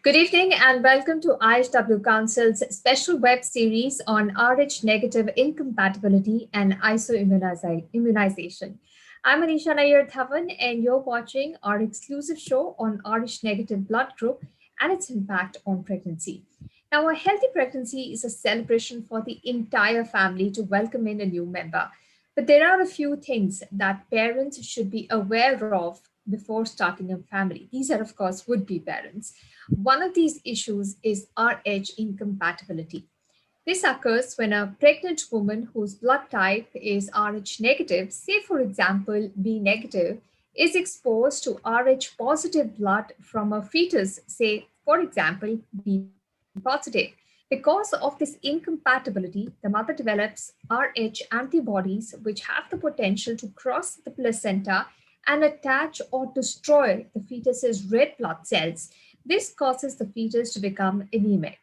Good evening and welcome to IHW Council's special web series on Rh negative incompatibility and isoimmunization. I'm Anisha Nair Thavan and you're watching our exclusive show on Rh negative blood group and its impact on pregnancy. Now, a healthy pregnancy is a celebration for the entire family to welcome in a new member. But there are a few things that parents should be aware of before starting a family. These are, of course, would be parents. One of these issues is Rh incompatibility. This occurs when a pregnant woman whose blood type is Rh negative, say for example B negative, is exposed to Rh positive blood from a fetus, say for example B positive. Because of this incompatibility, the mother develops Rh antibodies which have the potential to cross the placenta and attach or destroy the fetus's red blood cells. This causes the fetus to become anemic.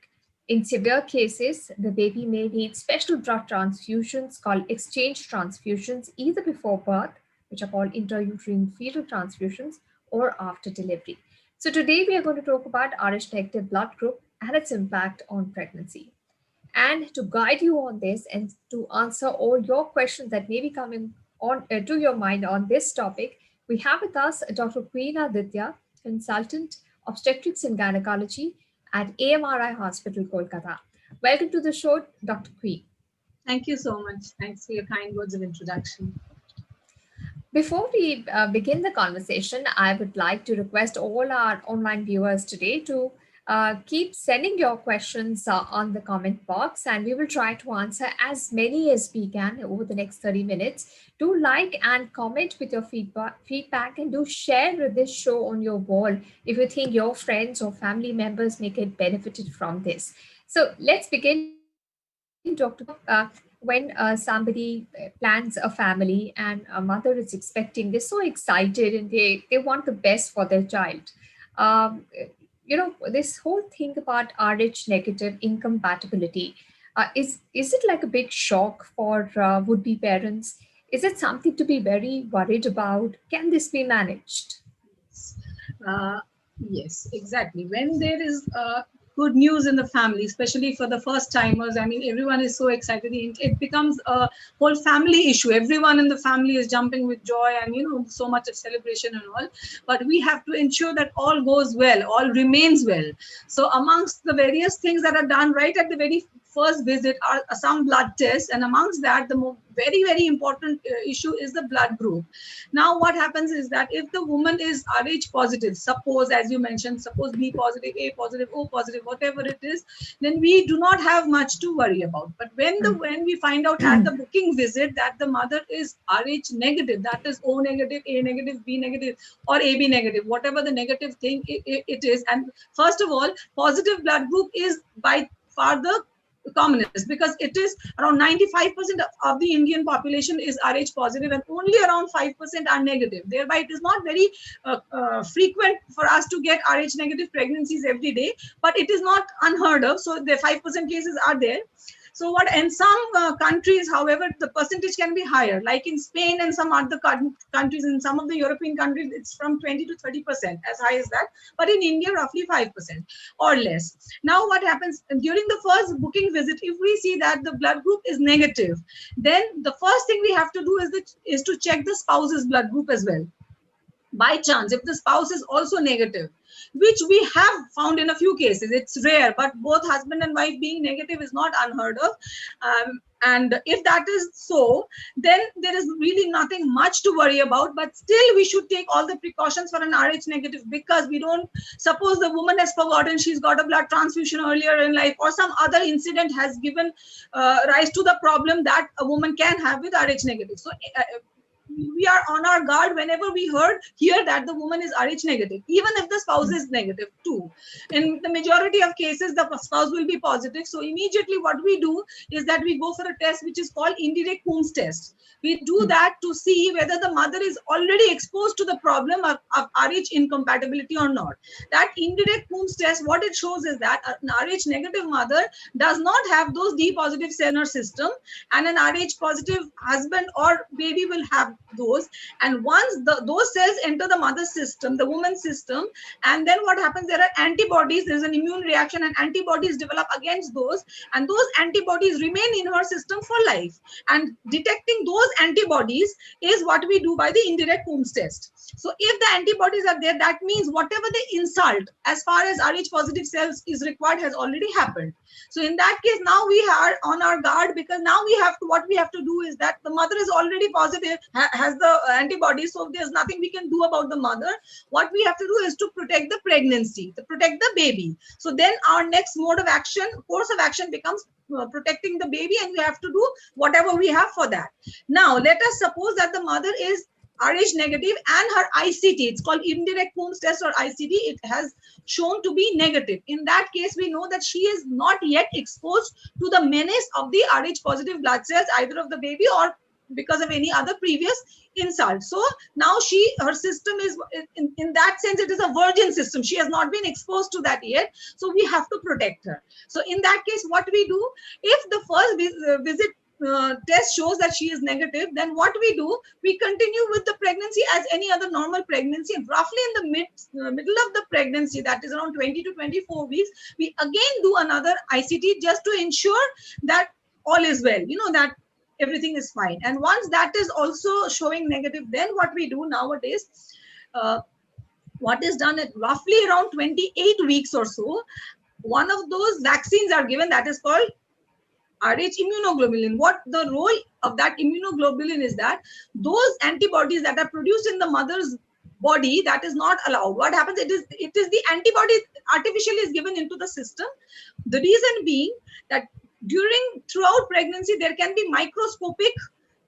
In severe cases, the baby may need special blood transfusions called exchange transfusions either before birth, which are called intrauterine fetal transfusions, or after delivery. So today we are going to talk about Rh negative blood group and its impact on pregnancy. And to guide you on this and to answer all your questions that may be coming on to your mind on this topic, we have with us Dr. Queen Aditya, consultant obstetrics and gynecology at AMRI Hospital, Kolkata. Welcome to the show, Dr. Queen. Thank you so much. Thanks for your kind words of introduction. Before we begin the conversation, I would like to request all our online viewers today to keep sending your questions on the comment box, and we will try to answer as many as we can over the next 30 minutes. Do like and comment with your feedback and do share this show on your wall if you think your friends or family members may get benefited from this. So let's begin, Dr. When somebody plans a family and a mother is expecting, they're so excited and they want the best for their child. Um, this whole thing about Rh negative incompatibility, is it like a big shock for would-be parents? Is it something to be very worried about? Can this be managed? Uh, yes, exactly. When there is good news in the family, especially for the first timers, I mean, everyone is so excited. It becomes a whole family issue. Everyone in the family is jumping with joy and, so much of celebration and all. But we have to ensure that all goes well, all remains well. So amongst the various things that are done right at the very first visit are some blood tests, and amongst that the very, very important issue is the blood group. Now what happens is that if the woman is Rh positive, suppose, as you mentioned, suppose B positive, A positive, O positive, whatever it is, then we do not have much to worry about. But when we find out at the booking visit that the mother is Rh negative, that is O negative, A negative, B negative, or AB negative, whatever the negative thing it is, and first of all, positive blood group is by far the commonest, because it is around 95% of the Indian population is Rh positive and only around 5% are negative. Thereby, it is not very frequent for us to get Rh negative pregnancies every day, but it is not unheard of. So the 5% cases are there. So what in some countries, however, the percentage can be higher, like in Spain and some other countries, in some of the European countries, it's from 20 to 30%, as high as that. But in India, roughly 5% or less. Now what happens during the first booking visit, if we see that the blood group is negative, then the first thing we have to do is to check the spouse's blood group as well. By chance, if the spouse is also negative, which we have found in a few cases, it's rare, but both husband and wife being negative is not unheard of. And if that is so, then there is really nothing much to worry about, but still we should take all the precautions for an Rh negative, because we don't, suppose the woman has forgotten she's got a blood transfusion earlier in life, or some other incident has given rise to the problem that a woman can have with Rh negative. So we are on our guard whenever we hear that the woman is Rh negative, even if the spouse is negative too. In the majority of cases, the spouse will be positive. So immediately what we do is that we go for a test which is called indirect Coombs test. We do that to see whether the mother is already exposed to the problem of Rh incompatibility or not. That indirect Coombs test, what it shows is that an Rh negative mother does not have those D positive cells in her system, and an Rh positive husband or baby will have those, and once those cells enter the mother's system, the woman's system, and then what happens, there are antibodies, there's an immune reaction and antibodies develop against those, and those antibodies remain in her system for life. And detecting those antibodies is what we do by the indirect Coombs test. So if the antibodies are there, that means whatever the insult as far as Rh positive cells is required has already happened. So in that case, now we are on our guard, because now we have to, what we have to do is that the mother is already positive, has the antibodies, so there's nothing we can do about the mother. What we have to do is to protect the pregnancy, to protect the baby. So then our next mode of action, course of action becomes protecting the baby, and we have to do whatever we have for that. Now, let us suppose that the mother is Rh negative and her ICT, it's called indirect Coombs test or ICT, it has shown to be negative. In that case, we know that she is not yet exposed to the menace of the Rh positive blood cells, either of the baby or because of any other previous insult. So now her system is, in that sense, it is a virgin system. She has not been exposed to that yet. So we have to protect her. So in that case, what we do, if the first visit test shows that she is negative, then what we do, we continue with the pregnancy as any other normal pregnancy, and roughly in the middle of the pregnancy, that is around 20 to 24 weeks, we again do another ICT just to ensure that all is well, that everything is fine. And once that is also showing negative, then what we do nowadays, what is done at roughly around 28 weeks or so, one of those vaccines are given, that is called Rh immunoglobulin. What the role of that immunoglobulin is that those antibodies that are produced in the mother's body, that is not allowed. What happens, it is the antibody artificially is given into the system. The reason being that throughout pregnancy, there can be microscopic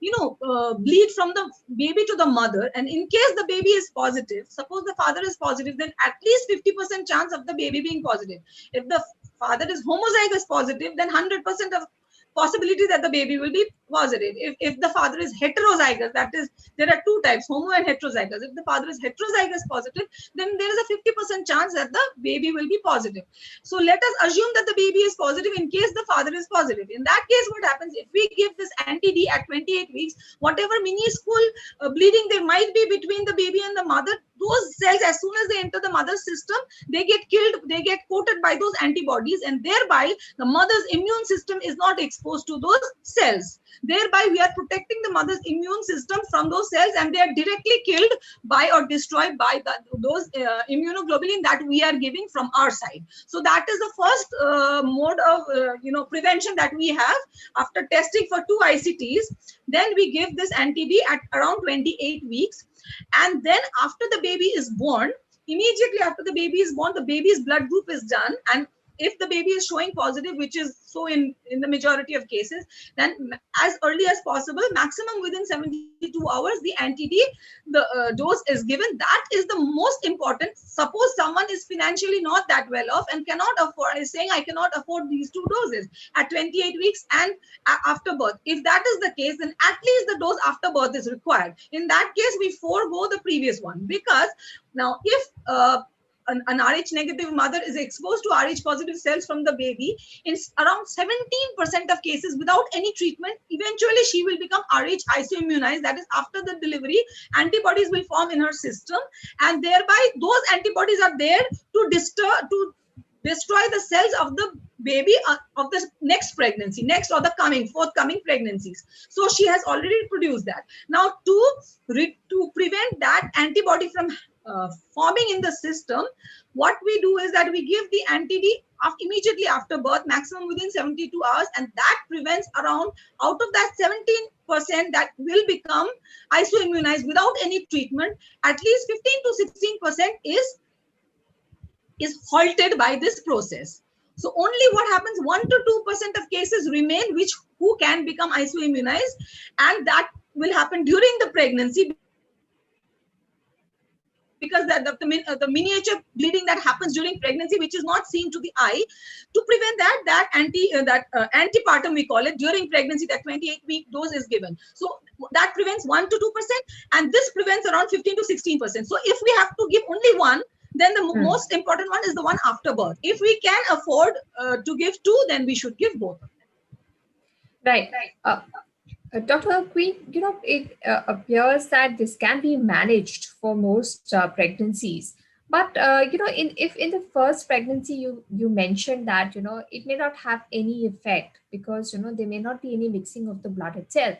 bleed from the baby to the mother, and in case the baby is positive, suppose the father is positive, then at least 50% chance of the baby being positive. If the father is homozygous positive, then 100% of possibility that the baby will be positive. If the father is heterozygous, that is, there are two types, homo and heterozygous. If the father is heterozygous positive, then there is a 50% chance that the baby will be positive. So let us assume that the baby is positive in case the father is positive. In that case, what happens, if we give this anti-D at 28 weeks, whatever minuscule bleeding there might be between the baby and the mother, those cells, as soon as they enter the mother's system, they get killed, they get coated by those antibodies, and thereby the mother's immune system is not exposed to those cells. Thereby, we are protecting the mother's immune system from those cells, and they are directly killed by or destroyed by those immunoglobulin that we are giving from our side. So that is the first mode of prevention that we have after testing for 2 ICTs. Then we give this anti-D at around 28 weeks. And then after the baby is born, immediately after the baby is born, the baby's blood group is done. And if the baby is showing positive, which is so in the majority of cases, then as early as possible, maximum within 72 hours, the anti-D, the dose is given. That is the most important. Suppose someone is financially not that well off and cannot afford, is saying, I cannot afford these 2 doses at 28 weeks and after birth. If that is the case, then at least the dose after birth is required. In that case, we forego the previous one, because now if an Rh negative mother is exposed to Rh positive cells from the baby, in around 17% of cases without any treatment, eventually she will become Rh isoimmunized. That is, after the delivery, antibodies will form in her system, and thereby those antibodies are there to destroy the cells of the baby of the next pregnancy, next or the forthcoming pregnancies. So she has already produced that. Now to prevent that antibody from forming in the system, what we do is that we give the anti-D immediately after birth, maximum within 72 hours, and that prevents around, out of that 17% that will become isoimmunized without any treatment, at least 15 to 16% is halted by this process. So only what happens, 1 to 2% of cases remain who can become isoimmunized, and that will happen during the pregnancy, because the miniature bleeding that happens during pregnancy, which is not seen to the eye. To prevent that antepartum, we call it, during pregnancy, that 28-week dose is given. So that prevents 1 to 2%, and this prevents around 15 to 16%. So if we have to give only one, then the most important one is the one after birth. If we can afford to give 2, then we should give both of them. Right. Dr. Queen, it appears that this can be managed for most pregnancies. But if in the first pregnancy you mentioned that it may not have any effect because there may not be any mixing of the blood itself,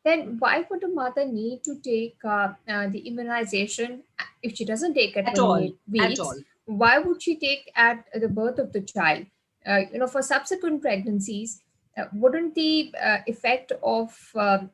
then why would the mother need to take the immunization if she doesn't take at At all, 28 at weeks? all. Why would she take at the birth of the child? For subsequent pregnancies, wouldn't the effect of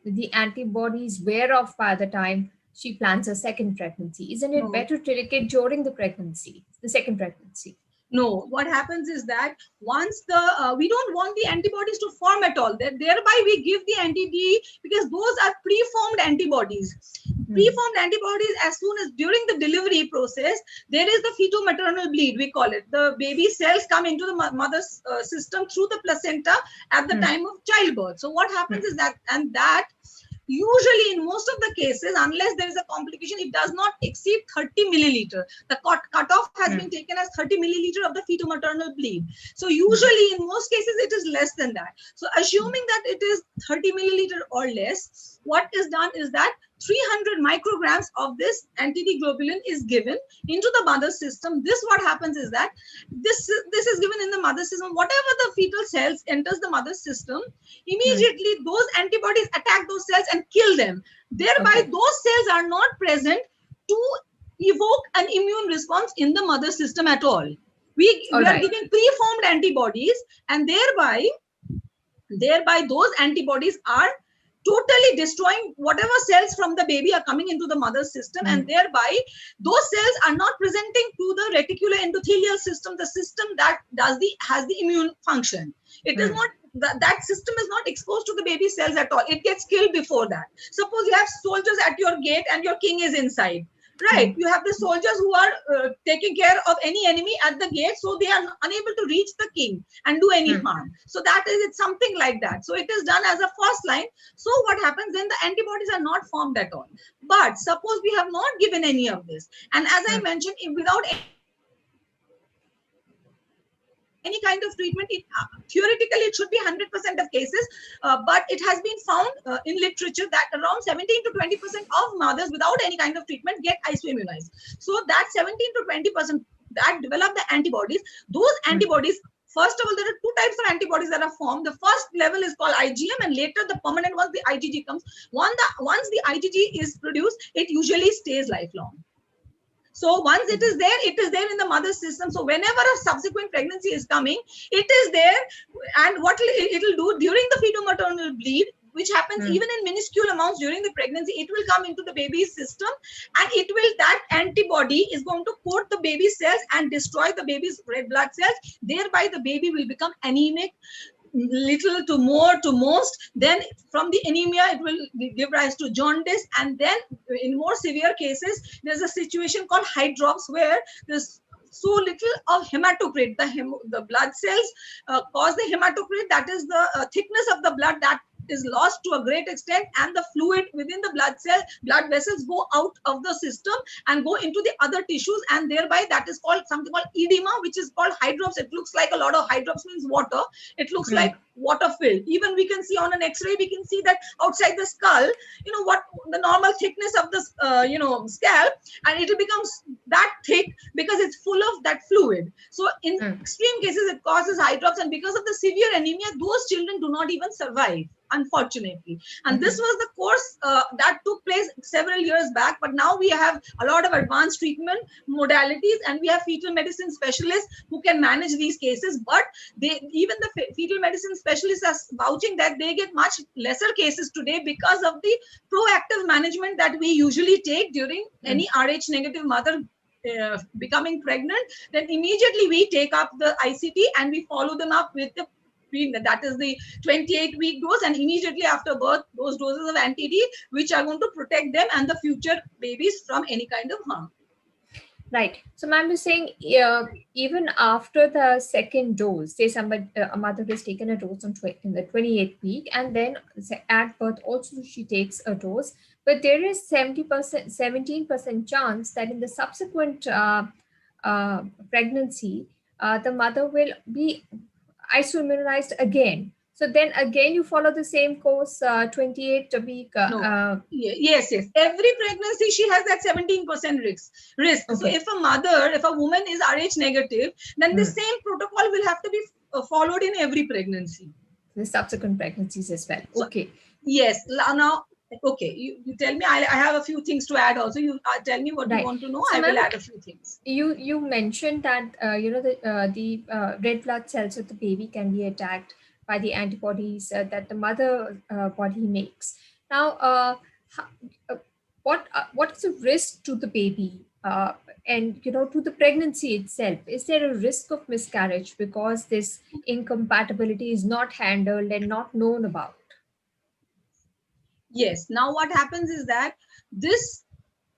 the antibodies wear off by the time she plans a second pregnancy? Isn't it No. better to take it during the pregnancy, the second pregnancy? No, what happens is that once the we don't want the antibodies to form at all. That thereby we give the anti-D because those are preformed antibodies. Hmm. Preformed antibodies, as soon as during the delivery process, there is the feto-maternal bleed. We call it the baby cells come into the mother's system through the placenta at the Hmm. time of childbirth. So what happens Hmm. is that, and that usually in most of the cases, unless there is a complication, it does not exceed 30 milliliter. The cutoff has been Hmm. taken as 30 milliliter of the feto-maternal bleed. So Hmm. usually in most cases it is less than that. So Hmm. assuming that it is 30 milliliter or less, what is done is that 300 micrograms of this anti-D globulin is given into the mother system. This what happens is that this is given in the mother system. Whatever the fetal cells enters the mother system, Hmm. immediately those antibodies attack those cells and kill them. Thereby Okay. those cells are not present to evoke an immune response in the mother system at all. We All are right. giving preformed antibodies, and thereby those antibodies are totally destroying whatever cells from the baby are coming into the mother system, Hmm. and thereby those cells are not presenting to the reticular endothelial system, the system that has the immune function. It is Hmm. not that system is not exposed to the baby cells at all. It gets killed before that. Suppose you have soldiers at your gate and your king is inside, Hmm. right? You have the soldiers who are taking care of any enemy at the gate, so they are unable to reach the king and do any Hmm. harm. So that is it's something like that. So it is done as a first line. So what happens then? The antibodies are not formed at all. But suppose we have not given any of this, and as I Hmm. mentioned, without any kind of treatment, theoretically it should be 100% of cases, but it has been found in literature that around 17 to 20% of mothers without any kind of treatment get isoimmunized. So that 17 to 20% that develop the antibodies, those antibodies, Hmm. first of all, there are two types of antibodies that are formed. The first level is called IgM, and later the permanent ones, the IgG comes. Once the IgG is produced, it usually stays lifelong. So once it is there, it is there in the mother's system. So whenever a subsequent pregnancy is coming, it is there. And what it will do during the fetal-maternal bleed, which happens Hmm. even in minuscule amounts during the pregnancy, it will come into the baby's system, and it will that antibody is going to coat the baby cells and destroy the baby's red blood cells. Thereby, the baby will become anemic, little to more to most. Then from the anemia it will give rise to jaundice, and then in more severe cases there's a situation called hydrops, where there's so little of hematocrit, the blood cells cause the hematocrit, that is the thickness of the blood that is lost to a great extent, and the fluid within the blood vessels go out of the system and go into the other tissues, and thereby that is called something called edema, which is called hydrops. It looks like a lot of hydrops, means water. It looks Hmm. like water filled. Even we can see on an x-ray, we can see that outside the skull, what the normal thickness of the scalp, and it becomes that thick because it's full of that fluid. So in Hmm. extreme cases it causes hydrops, and because of the severe anemia, those children do not even survive, unfortunately. And this Hmm. was the course that took place several years back, but now we have a lot of advanced treatment modalities, and we have fetal medicine specialists who can manage these cases. But even the fetal medicine specialists are vouching that they get much lesser cases today because of the proactive management that we usually take during Hmm. any Rh negative mother becoming pregnant. Then immediately we take up the ICT and we follow them up with the that is the 28-week dose, and immediately after birth those doses of anti-D, which are going to protect them and the future babies from any kind of harm. Right. So, ma'am is saying even after the second dose, say somebody a mother has taken a dose in the 28th week, and then at birth also she takes a dose, but there is 70%, 17% chance that in the subsequent pregnancy, the mother will be isoimmunized again. So then again, you follow the same course, 28 week. No. Yes. Every pregnancy, she has that 17% risk. So Okay. if a woman is Rh negative, then the same protocol will have to be followed in every pregnancy. The subsequent pregnancies as well. So, okay. Yes. Now, okay. You tell me. I have a few things to add also. You tell me what you want to know. So, I will add a few things. You mentioned that the red blood cells of the baby can be attacked by the antibodies that the mother body makes. Now, what is the risk to the baby and to the pregnancy itself? Is there a risk of miscarriage because this incompatibility is not handled and not known about? Yes. Now what happens is that this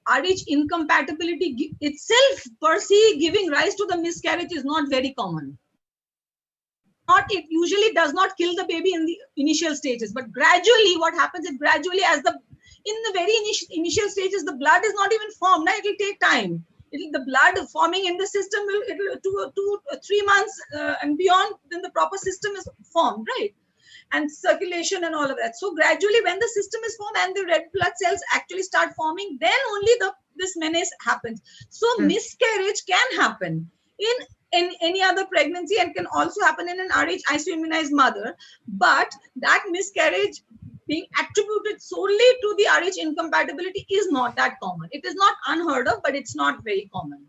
Rh incompatibility itself per se giving rise to the miscarriage is not very common. It usually does not kill the baby in the initial stages, but gradually what happens is gradually in the very initial stages, the blood is not even formed. Now it will take time. The blood forming in the system will 2 3 months and beyond, then the proper system is formed, right? And circulation and all of that. So gradually when the system is formed and the red blood cells actually start forming, then only this menace happens. So miscarriage can happen in any other pregnancy and can also happen in an Rh isoimmunized mother. But that miscarriage being attributed solely to the Rh incompatibility is not that common. It is not unheard of, but it's not very common.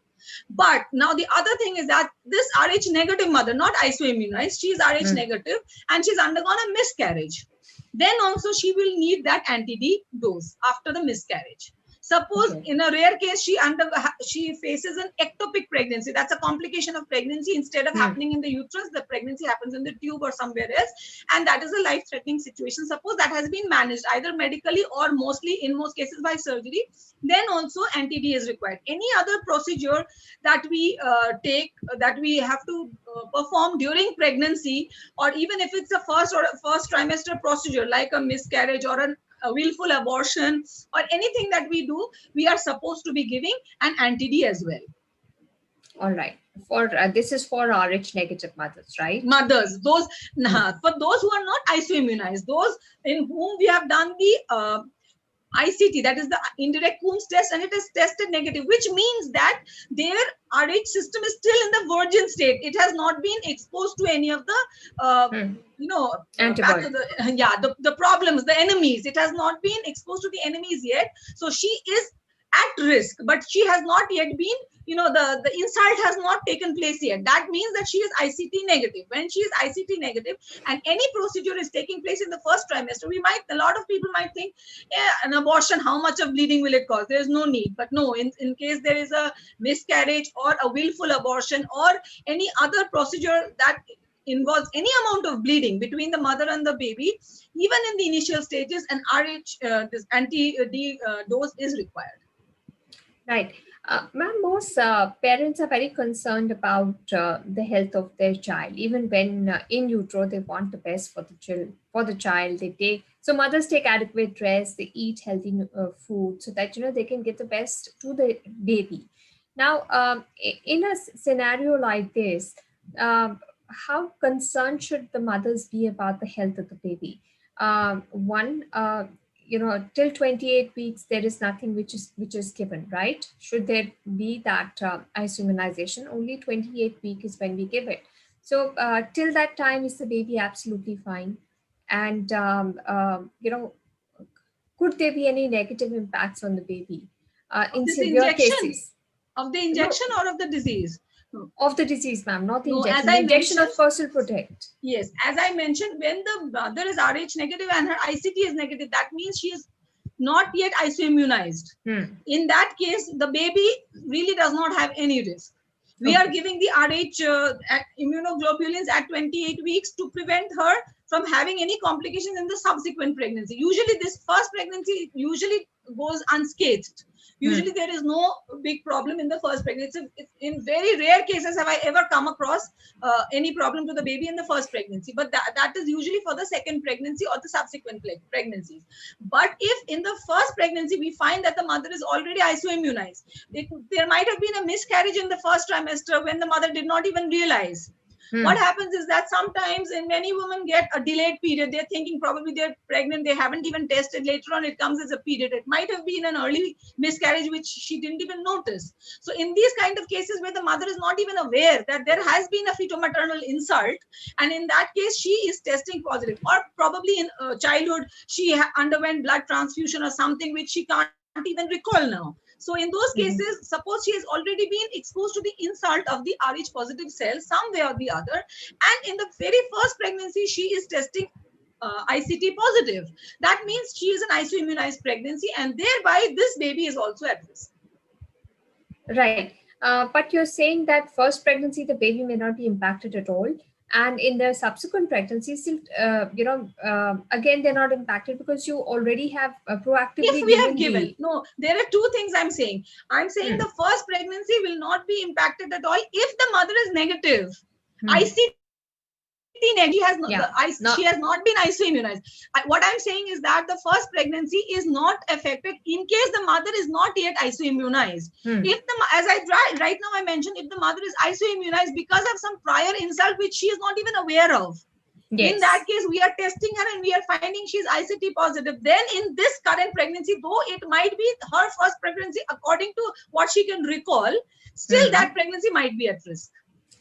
But now the other thing is that this Rh negative mother, not isoimmunized, she is Rh negative and she's undergone a miscarriage. Then also she will need that anti-D dose after the miscarriage. Suppose in a rare case she faces an ectopic pregnancy. That's a complication of pregnancy. Instead of happening in the uterus, the pregnancy happens in the tube or somewhere else, and that is a life-threatening situation. Suppose that has been managed either medically or in most cases by surgery. Then also anti-D is required. Any other procedure that we that we have to perform during pregnancy, or even if it's a first trimester procedure like a miscarriage or a willful abortion or anything that we do, we are supposed to be giving an anti-D as well. All right. For this is for Rh negative mothers, right? Mothers, for those who are not isoimmunized, those in whom we have done the ICT, that is the indirect Coombs test, and it is tested negative, which means that their Rh system is still in the virgin state. It has not been exposed to any of the, the problems, the enemies. It has not been exposed to the enemies yet. So she is at risk, but she has not yet been, the insult has not taken place yet. That means that she is ICT negative. When she is ICT negative and any procedure is taking place in the first trimester, a lot of people might think, an abortion, how much of bleeding will it cause? There is no need. But no, in case there is a miscarriage or a willful abortion or any other procedure that involves any amount of bleeding between the mother and the baby, even in the initial stages, an Rh, this anti-D dose is required. Right. Ma'am, most parents are very concerned about the health of their child. Even when in utero, they want the best for the child. So mothers take adequate rest, they eat healthy food so that they can get the best to the baby. Now, in a scenario like this, how concerned should the mothers be about the health of the baby? Till 28 weeks, there is nothing which is given, right? Should there be that isoimmunization, only 28 week is when we give it. So till that time, is the baby absolutely fine? And, could there be any negative impacts on the baby in severe cases? Of the injection or of the disease? Of the disease, ma'am, not the injection. The injection, of course, will protect. Yes, as I mentioned, when the mother is Rh negative and her ICT is negative, that means she is not yet isoimmunized. In that case, the baby really does not have any risk. We are giving the Rh immunoglobulins at 28 weeks to prevent her from having any complications in the subsequent pregnancy. Usually, this first pregnancy goes unscathed. Usually there is no big problem in the first pregnancy. In very rare cases have I ever come across any problem to the baby in the first pregnancy. But that is usually for the second pregnancy or the subsequent pregnancies. But if in the first pregnancy we find that the mother is already isoimmunized, there might have been a miscarriage in the first trimester when the mother did not even realize. What happens is that sometimes in many women get a delayed period. They're thinking probably they're pregnant. They haven't even tested. Later on, it comes as a period. It might have been an early miscarriage, which she didn't even notice. So in these kind of cases where the mother is not even aware that there has been a fetal-maternal insult, and in that case, she is testing positive, or probably in childhood, she underwent blood transfusion or something which she can't even recall now. So in those cases, suppose she has already been exposed to the insult of the Rh positive cells some way or the other, and in the very first pregnancy, she is testing ICT positive. That means she is an isoimmunized pregnancy, and thereby this baby is also at risk. Right. But you're saying that first pregnancy, the baby may not be impacted at all. And in the subsequent pregnancies, still, again, they're not impacted because you already have proactively If we have given. No, there are two things I'm saying. I'm saying the first pregnancy will not be impacted at all if the mother is negative. ICT negative, she has not been isoimmunized. What I'm saying is that the first pregnancy is not affected in case the mother is not yet isoimmunized. If as I right now I mentioned, if the mother is isoimmunized because of some prior insult which she is not even aware of, in that case we are testing her and we are finding she's ICT positive. Then in this current pregnancy, though it might be her first pregnancy according to what she can recall, still that pregnancy might be at risk.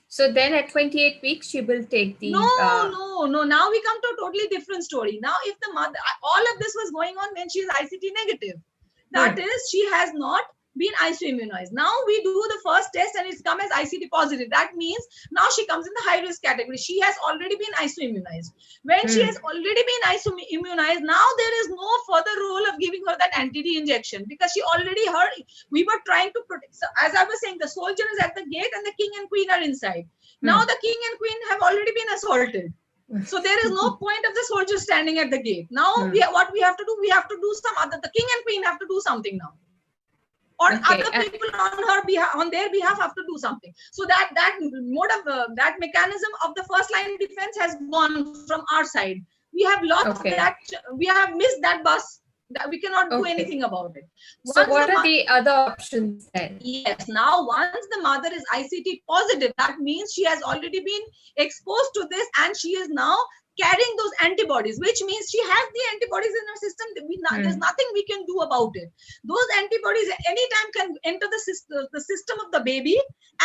So then at 28 weeks, she will take the... No. Now we come to a totally different story. Now, if the mother, all of this was going on when she is ICT negative. That is, she has not been isoimmunized. Now we do the first test and it's come as ICT positive. That means now she comes in the high risk category. She has already been isoimmunized. When she has already been isoimmunized, now there is no further role of giving her that anti-D injection because she already heard. We were trying to protect. So as I was saying, the soldier is at the gate and the king and queen are inside. Now the king and queen have already been assaulted. So there is no point of the soldier standing at the gate. Now what we have to do, we have to do some other. The king and queen have to do something now. Or other people on their behalf have to do something. So that mode of that mechanism of the first line defense has gone from our side. We have lost that. We have missed that bus. That we cannot do anything about it. So what are the other options then? Yes. Now, once the mother is ICT positive, that means she has already been exposed to this, and she is now carrying those antibodies, which means she has the antibodies in her system. There's nothing we can do about it. Those antibodies at any time can enter the system of the baby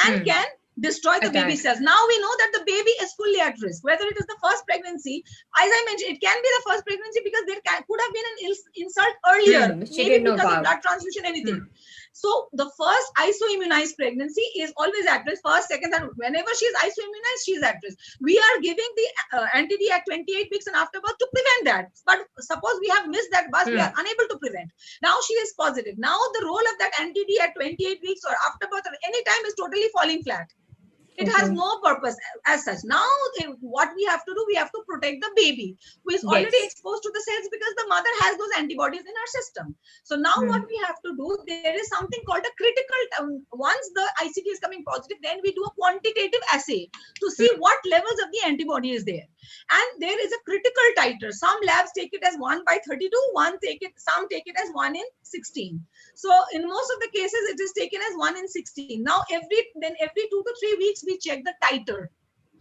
and can destroy the baby cells. Now we know that the baby is fully at risk. Whether it is the first pregnancy, as I mentioned, it can be the first pregnancy because there could have been an insult earlier, maybe because of blood transfusion, anything. So the first isoimmunized pregnancy is always at risk. First, second, third. Whenever she is isoimmunized, she is at risk. We are giving the anti-D at 28 weeks and after birth to prevent that. But suppose we have missed that bus, we are unable to prevent. Now she is positive. Now the role of that anti-D at 28 weeks or after birth or any time is totally falling flat. It has no purpose as such. Now, what we have to do, we have to protect the baby who is already exposed to the cells because the mother has those antibodies in her system. So now what we have to do, there is something called a critical, once the ICT is coming positive, then we do a quantitative assay to see what levels of the antibody is there. And there is a critical titer. Some labs take it as 1/32, some take it as 1/16. So in most of the cases, it is taken as 1/16. Now every 2 to 3 weeks, we check the titer.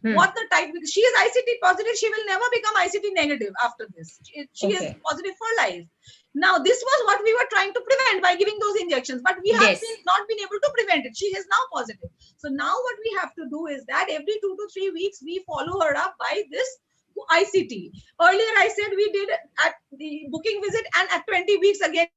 What the titer, because she is ICT positive, she will never become ICT negative after this. She is positive for life. Now, this was what we were trying to prevent by giving those injections, but we have not been able to prevent it. She is now positive. So now what we have to do is that every 2 to 3 weeks, we follow her up by this ICT. Earlier, I said we did at the booking visit, and at 20 weeks again,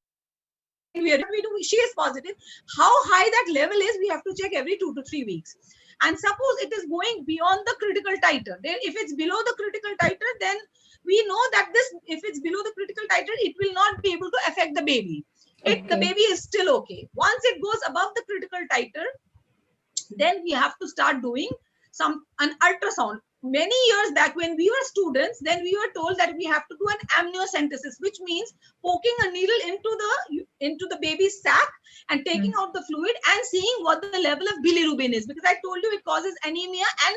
she is positive. How high that level is, we have to check every 2 to 3 weeks. And suppose it is going beyond the critical titer. If it's below the critical titer, then we know that if it's below the critical titer, it will not be able to affect the baby. The baby is still okay. Once it goes above the critical titer, then we have to start doing an ultrasound. Many years back when we were students, then we were told that we have to do an amniocentesis, which means poking a needle into the baby's sac and taking out the fluid and seeing what the level of bilirubin is. Because I told you it causes anemia and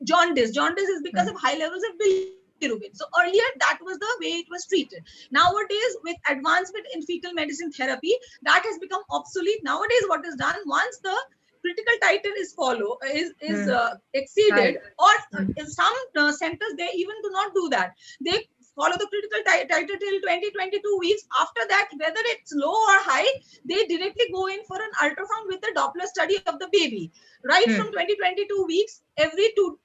jaundice. Jaundice is because of high levels of bilirubin. So earlier, that was the way it was treated. Nowadays, with advancement in fetal medicine therapy, that has become obsolete. Nowadays, what is done, once the critical titer is exceeded, Right. or in some centers they even do not do that. They follow the critical titer till 20-22 weeks. After that, whether it's low or high, they directly go in for an ultrasound with the Doppler study of the baby, right from 20-22 weeks, every two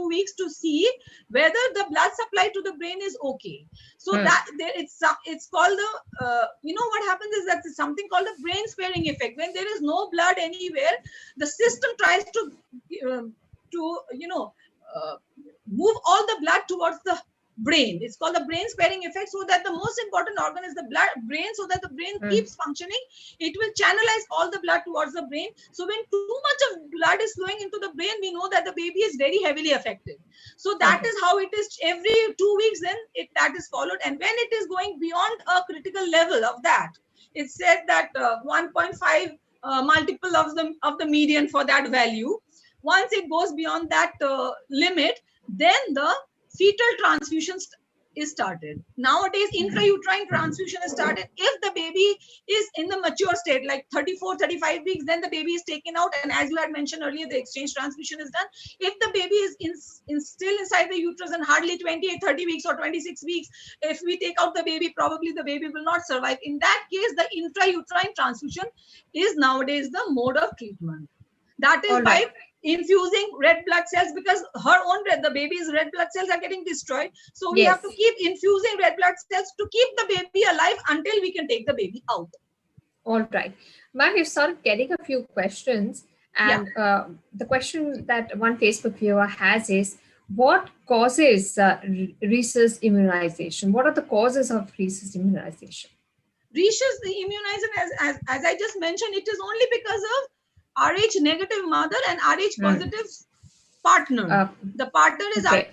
weeks, to see whether the blood supply to the brain is okay. So that there it's called the what happens is that something called the brain sparing effect. When there is no blood anywhere, the system tries to move all the blood towards the brain. It's called the brain sparing effect, so that the most important organ is the brain, so that the brain keeps functioning. It will channelize all the blood towards the brain. So when too much of blood is flowing into the brain, we know that the baby is very heavily affected. So that is how it is. Every 2 weeks then that is followed, and when it is going beyond a critical level of that, it's said that 1.5 multiple of the median for that value. Once it goes beyond that limit, then the fetal transfusion is started. Nowadays, intrauterine transfusion is started. If the baby is in the mature state, like 34-35 weeks, then the baby is taken out. And as you had mentioned earlier, the exchange transfusion is done. If the baby is still inside the uterus and hardly 28-30 weeks or 26 weeks, if we take out the baby, probably the baby will not survive. In that case, the intrauterine transfusion is nowadays the mode of treatment. That is by infusing red blood cells, because the baby's red blood cells are getting destroyed. So we have to keep infusing red blood cells to keep the baby alive until we can take the baby out. All right. Ma'am, we've started getting a few questions. And the question that one Facebook viewer has is, what causes rhesus immunization? What are the causes of rhesus immunization? Rhesus immunization, as I just mentioned, it is only because of Rh negative mother and Rh positive partner. The partner is Rh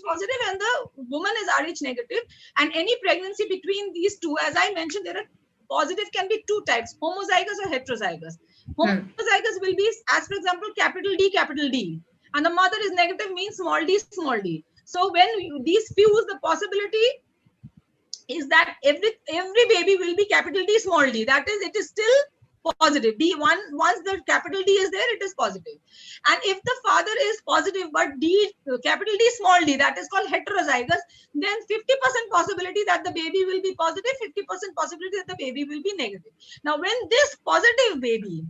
positive and the woman is Rh negative. And any pregnancy between these two, as I mentioned, there are positive can be two types, homozygous or heterozygous. Homozygous will be, as for example, capital D, and the mother is negative, means small d. So when these fuse, the possibility is that every baby will be capital D, small d. That is, it is still positive. Once the capital D is there, it is positive. And if the father is positive but capital D, small d, that is called heterozygous, then 50% possibility that the baby will be positive, 50% possibility that the baby will be negative. Now, when this positive baby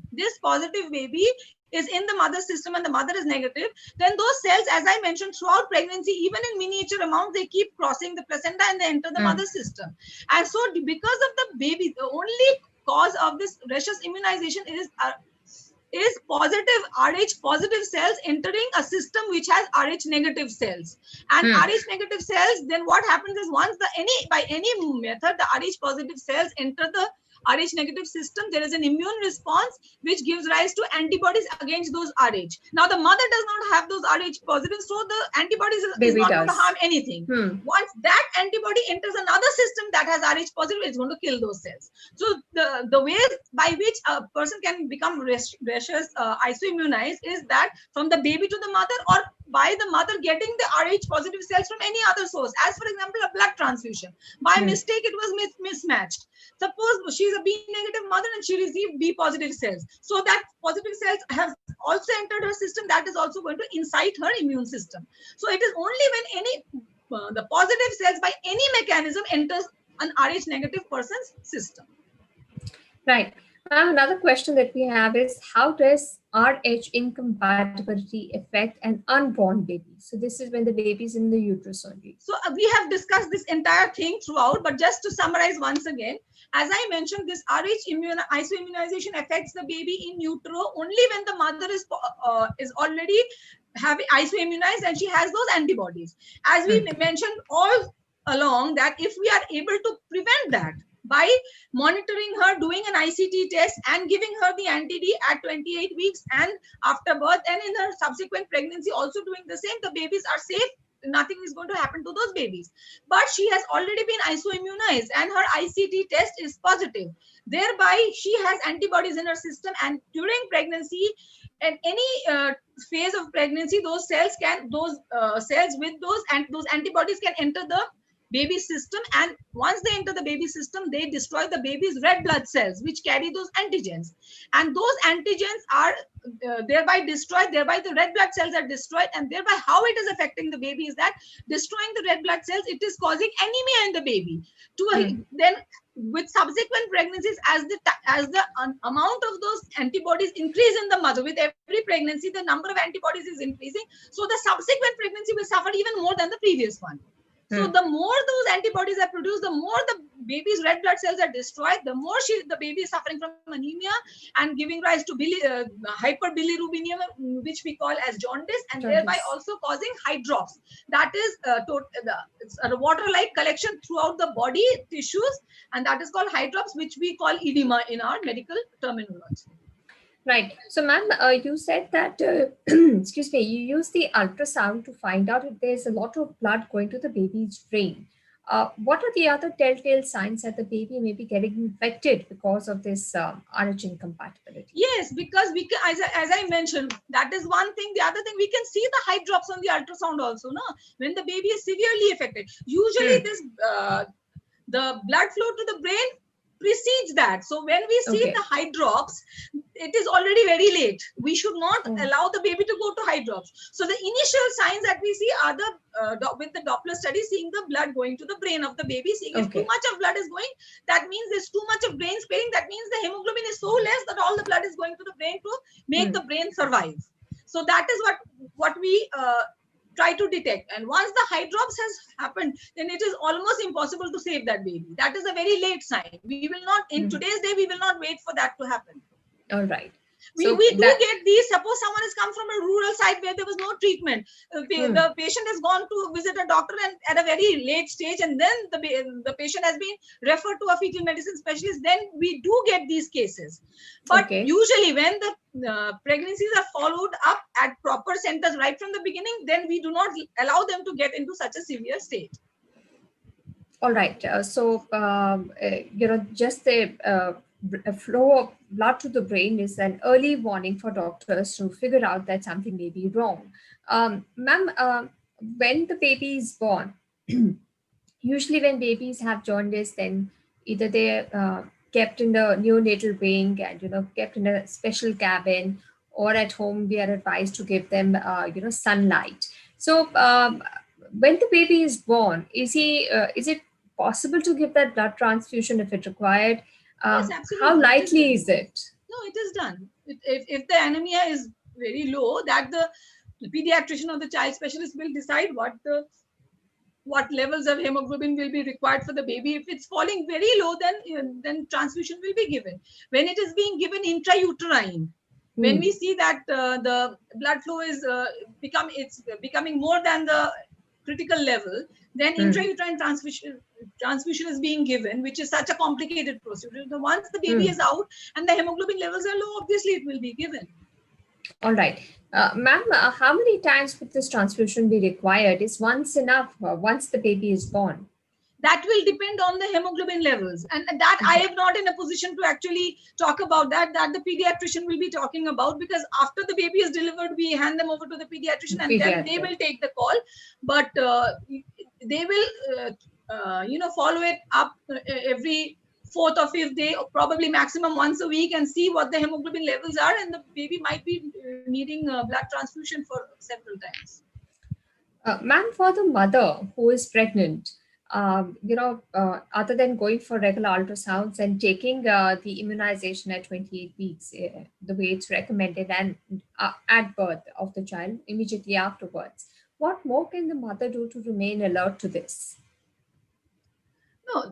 is in the mother's system and the mother is negative, then those cells, as I mentioned, throughout pregnancy, even in miniature amounts, they keep crossing the placenta and they enter the mother's system. And so because of the baby, the only cause of this rhesus immunization is positive Rh positive cells entering a system which has Rh negative cells. And Rh negative cells, then what happens is, once by any method the Rh positive cells enter the Rh negative system, there is an immune response which gives rise to antibodies against those Rh. Now the mother does not have those Rh positive, so the antibodies is not going to harm anything. Once that antibody enters another system that has Rh positive, it's going to kill those cells. So the way by which a person can become rhesus isoimmunized is that from the baby to the mother, or by the mother getting the Rh positive cells from any other source. As for example, a blood transfusion. By mistake, it was mismatched. Suppose she is a B negative mother and she received B positive cells. So that positive cells have also entered her system. That is also going to incite her immune system. So it is only when the positive cells by any mechanism enters an Rh negative person's system. Right. Another question that we have is, how does Rh incompatibility affect an unborn baby? So this is when the baby is in the uterus only. So we have discussed this entire thing throughout, but just to summarize once again, as I mentioned, this Rh isoimmunization affects the baby in utero only when the mother is already isoimmunized and she has those antibodies. As we mentioned all along, that if we are able to prevent that by monitoring her, doing an ICT test and giving her the anti-D at 28 weeks and after birth, and in her subsequent pregnancy also doing the same, the babies are safe. Nothing is going to happen to those babies. But she has already been isoimmunized and her ICT test is positive. Thereby, she has antibodies in her system, and during pregnancy, at any phase of pregnancy, those cells with those antibodies can enter the baby system, and once they enter the baby system, they destroy the baby's red blood cells, which carry those antigens, and those antigens are thereby destroyed, thereby the red blood cells are destroyed, and thereby how it is affecting the baby is that destroying the red blood cells, it is causing anemia in the baby. Then with subsequent pregnancies, as the amount of those antibodies increase in the mother, with every pregnancy the number of antibodies is increasing, so the subsequent pregnancy will suffer even more than the previous one. So the more those antibodies are produced, the more the baby's red blood cells are destroyed, the more the baby is suffering from anemia and giving rise to hyperbilirubinemia, which we call as jaundice, and thereby also causing hydrops. That is it's a water-like collection throughout the body tissues, and that is called hydrops, which we call edema in our medical terminology. Right. So, ma'am, you said that, excuse me, you use the ultrasound to find out if there's a lot of blood going to the baby's brain. What are the other telltale signs that the baby may be getting infected because of this RH incompatibility? Yes, because we can, as I mentioned, that is one thing. The other thing, we can see the hydrops on the ultrasound also, no? When the baby is severely affected. Usually this the blood flow to the brain precedes that. So when we see the hydrops, it is already very late. We should not allow the baby to go to hydrops. So the initial signs that we see are the with the Doppler study, seeing the blood going to the brain of the baby, seeing if too much of blood is going, that means there's too much of brain sparing. That means the hemoglobin is so less that all the blood is going to the brain to make the brain survive. So that is what we try to detect. And once the hydrops has happened, then it is almost impossible to save that baby. That is a very late sign. We will not, in today's day, we will not wait for that to happen. All right. We do get these. Suppose someone has come from a rural site where there was no treatment. The patient has gone to visit a doctor and at a very late stage, and then the patient has been referred to a fetal medicine specialist. Then we do get these cases. But usually when the pregnancies are followed up at proper centers right from the beginning, then we do not allow them to get into such a severe state. All right. Just the flow of blood to the brain is an early warning for doctors to figure out that something may be wrong. Ma'am, when the baby is born, usually when babies have jaundice, then either they're kept in the neonatal wing and kept in a special cabin, or at home we are advised to give them sunlight. So when the baby is born, is it possible to give that blood transfusion if it required? Yes, absolutely. How likely is it? No, it is done. If the anemia is very low, that the pediatrician or the child specialist will decide what levels of hemoglobin will be required for the baby. If it's falling very low, then transfusion will be given. When it is being given intrauterine, when we see that the blood flow is becoming more than the critical level, then intrauterine transfusion is being given, which is such a complicated procedure. Once the baby is out and the hemoglobin levels are low, obviously it will be given. All right. Ma'am, how many times would this transfusion be required? Is once enough once the baby is born? That will depend on the hemoglobin levels, and that I am not in a position to actually talk about that the pediatrician will be talking about, because after the baby is delivered, we hand them over to the pediatrician and then they will take the call. But they will follow it up every 4th or 5th day, or probably maximum once a week, and see what the hemoglobin levels are, and the baby might be needing blood transfusion for several times. Ma'am, for the mother who is pregnant, other than going for regular ultrasounds and taking the immunization at 28 weeks, the way it's recommended, and at birth of the child, immediately afterwards, what more can the mother do to remain alert to this? No,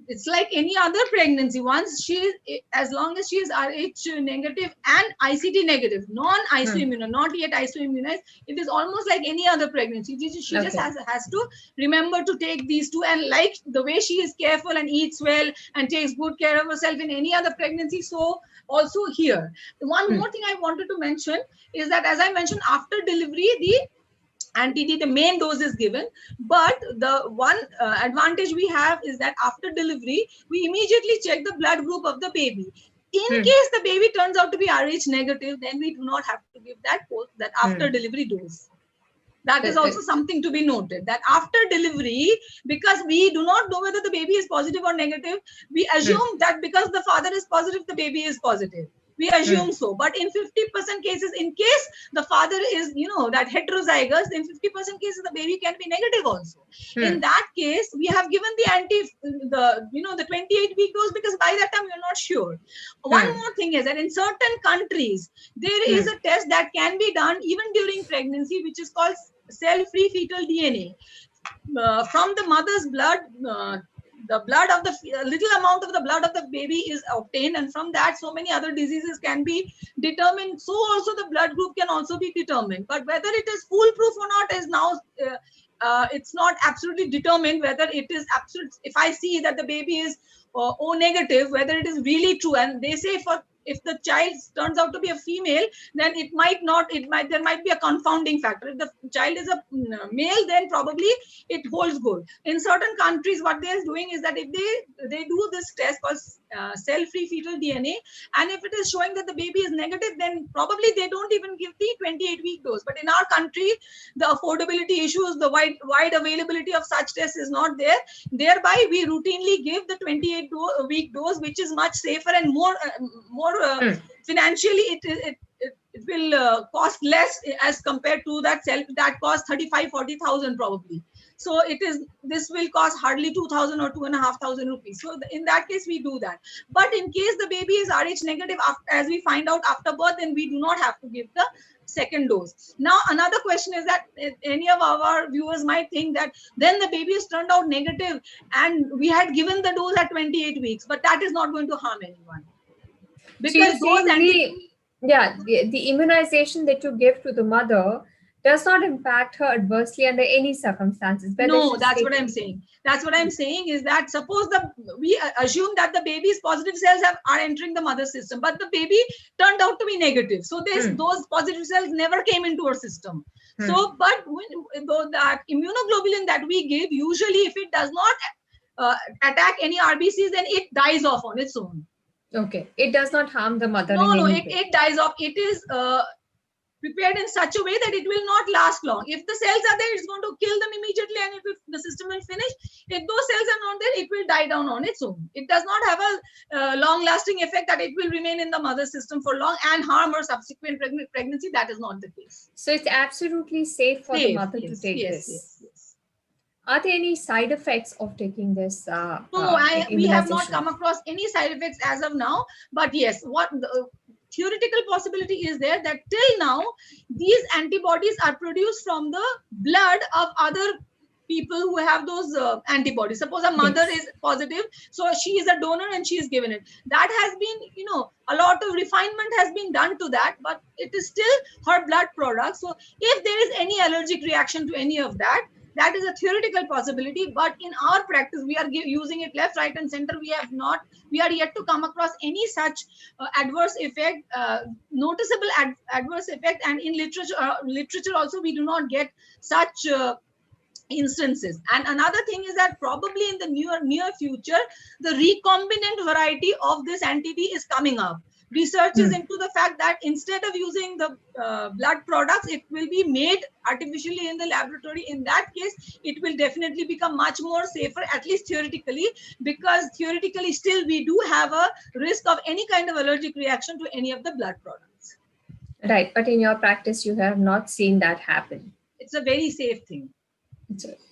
it's like any other pregnancy. As long as she is Rh negative and ICT negative, non-isoimmuno, not yet isoimmunized, it is almost like any other pregnancy. She just has to remember to take these two, and like the way she is careful and eats well and takes good care of herself in any other pregnancy, so also here. One more thing I wanted to mention is that, as I mentioned, after delivery, the anti-D, the main dose is given, but the one advantage we have is that after delivery, we immediately check the blood group of the baby. In case the baby turns out to be Rh negative, then we do not have to give that after delivery dose. That is also something to be noted, that after delivery, because we do not know whether the baby is positive or negative, we assume that because the father is positive, the baby is positive. We assume so. But in 50% cases, in case the father is, that heterozygous, in 50% cases, the baby can be negative also. In that case, we have given the 28-week dose, because by that time, we're not sure. One more thing is that in certain countries, there is a test that can be done even during pregnancy, which is called cell-free fetal DNA. From the mother's blood, the blood of the little amount of the blood of the baby is obtained, and from that so many other diseases can be determined. So also the blood group can also be determined, but whether it is foolproof or not is now it's not absolutely determined. Whether it is absolute, if I see that the baby is O negative, whether it is really true. And they say if the child turns out to be a female, then there might be a confounding factor. If the child is a male, then probably it holds good. In certain countries, what they are doing is that if they do this test called cell-free fetal DNA, and if it is showing that the baby is negative, then probably they don't even give the 28-week dose. But in our country, the affordability issues, the wide availability of such tests is not there. Thereby, we routinely give the 28-week dose, which is much safer and more financially. It will cost less as compared to that costs 35,000-40,000 probably. So this will cost hardly 2,000 or 2,500 rupees. So in that case, we do that. But in case the baby is Rh negative, as we find out after birth, then we do not have to give the second dose. Now, another question is that any of our viewers might think that then the baby has turned out negative and we had given the dose at 28 weeks, but that is not going to harm anyone. Because the immunization that you give to the mother does not impact her adversely under any circumstances. No, that's what I'm saying. That's what I'm saying is that suppose we assume that the baby's positive cells are entering the mother's system, but the baby turned out to be negative. So those positive cells never came into our system. So, but that immunoglobulin that we give, usually if it does not attack any RBCs, then it dies off on its own. Okay, it does not harm the mother. No, it dies off. It is prepared in such a way that it will not last long. If the cells are there, it's going to kill them immediately, and if the system will finish. If those cells are not there, it will die down on its own. It does not have a long-lasting effect that it will remain in the mother's system for long and harm her subsequent pregnancy. That is not the case. So it's absolutely safe for the mother to take this. Yes. Are there any side effects of taking this? No, we have not come across any side effects as of now. But yes, what the theoretical possibility is there that till now, these antibodies are produced from the blood of other people who have those antibodies. Suppose a mother is positive, so she is a donor and she is given it. That has been, a lot of refinement has been done to that, but it is still her blood product. So if there is any allergic reaction to any of that, that is a theoretical possibility, but in our practice, we are using it left, right, and center. We are yet to come across any such adverse effect, noticeable adverse effect. And in literature also, we do not get such instances. And another thing is that probably in the near future, the recombinant variety of this antibody is coming up. Research is into the fact that instead of using the blood products, it will be made artificially in the laboratory. In that case, it will definitely become much more safer, at least theoretically, because theoretically still we do have a risk of any kind of allergic reaction to any of the blood products. Right, but in your practice, you have not seen that happen. It's a very safe thing.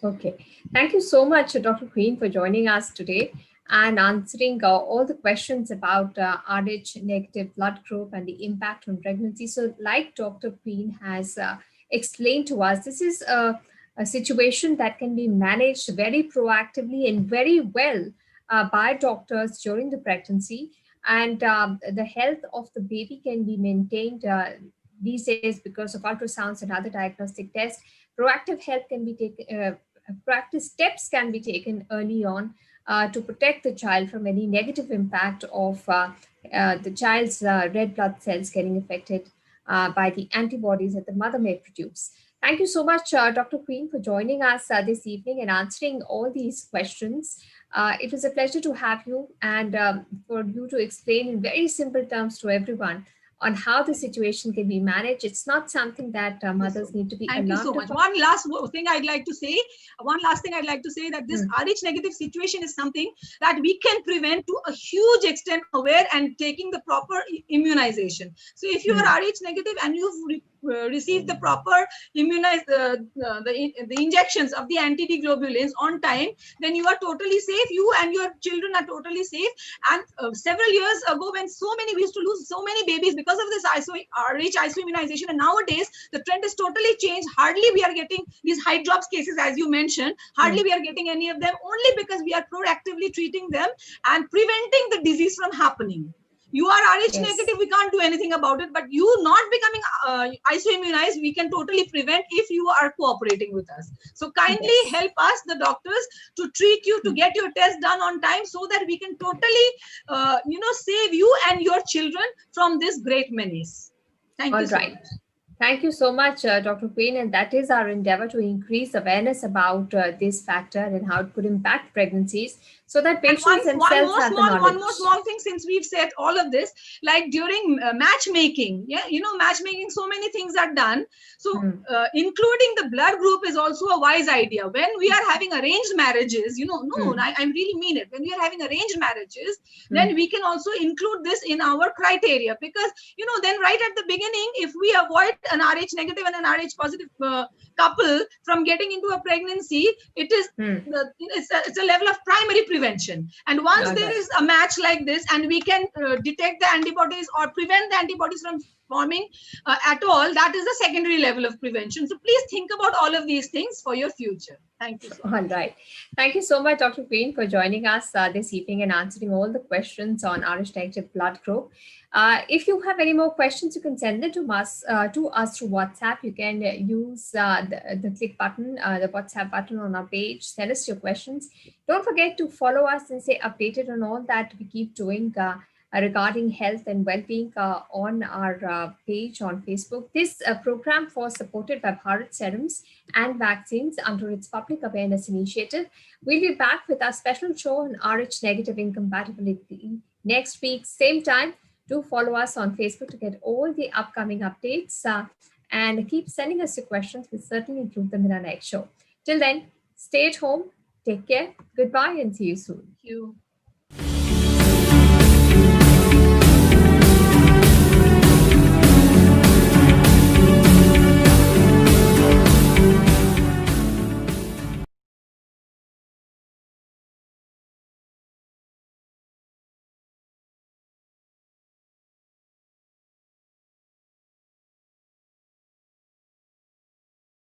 Okay. Thank you so much, Dr. Queen, for joining us today and answering all the questions about Rh negative blood group and the impact on pregnancy. So like Dr. Queen has explained to us, this is a situation that can be managed very proactively and very well by doctors during the pregnancy. And the health of the baby can be maintained these days because of ultrasounds and other diagnostic tests. Proactive help can be taken, practice steps can be taken early on to protect the child from any negative impact of the child's red blood cells getting affected by the antibodies that the mother may produce. Thank you so much, Dr. Queen, for joining us this evening and answering all these questions. It was a pleasure to have you and for you to explain in very simple terms to everyone on how the situation can be managed. It's not something that mothers need to be Thank you so alarmed much. about. One last thing I'd like to say. One last thing I'd like to say that this Rh negative situation is something that we can prevent to a huge extent aware and taking the proper immunization. So if you are Rh negative and you've received the proper the injections of the antiglobulins on time, then you are totally safe. You and your children are totally safe. And several years ago, when we used to lose so many babies because of this Rh isoimmunization, and nowadays the trend is totally changed. Hardly we are getting these hydrops cases, as you mentioned. Hardly we are getting any of them, only because we are proactively treating them and preventing the disease from happening. You are Rh negative, we can't do anything about it, but you not becoming isoimmunized, we can totally prevent if you are cooperating with us. So kindly help us, the doctors, to treat you, to get your test done on time, so that we can totally, save you and your children from this great menace. Thank you so much. Thank you so much, Dr. Queen. And that is our endeavor, to increase awareness about this factor and how it could impact pregnancies, so that patients themselves have the knowledge. One more small thing, since we've said all of this, like during matchmaking, matchmaking, so many things are done. So including the blood group is also a wise idea. When we are having arranged marriages, I really mean it. When we are having arranged marriages, then we can also include this in our criteria, because, then right at the beginning, if we avoid an Rh negative and an Rh positive couple from getting into a pregnancy, it is it's a level of primary prevention. And once there is a match like this, and we can detect the antibodies or prevent the antibodies from forming at all, that is the secondary level of prevention. So please think about all of these things for your future. Thank you so much. All right. Thank you so much, Dr. Queen, for joining us this evening and answering all the questions on Rh negative blood group. If you have any more questions, you can send it to us through WhatsApp. You can use the click button, the WhatsApp button on our page. Send us your questions. Don't forget to follow us and stay updated on all that we keep doing regarding health and well-being on our page on Facebook. This program was supported by Bharat Serums and Vaccines under its public awareness initiative. We'll be back with our special show on Rh negative incompatibility next week, same time. Do follow us on Facebook to get all the upcoming updates and keep sending us your questions. We'll certainly include them in our next show. Till then, stay at home, take care, goodbye, and see you soon. Thank you.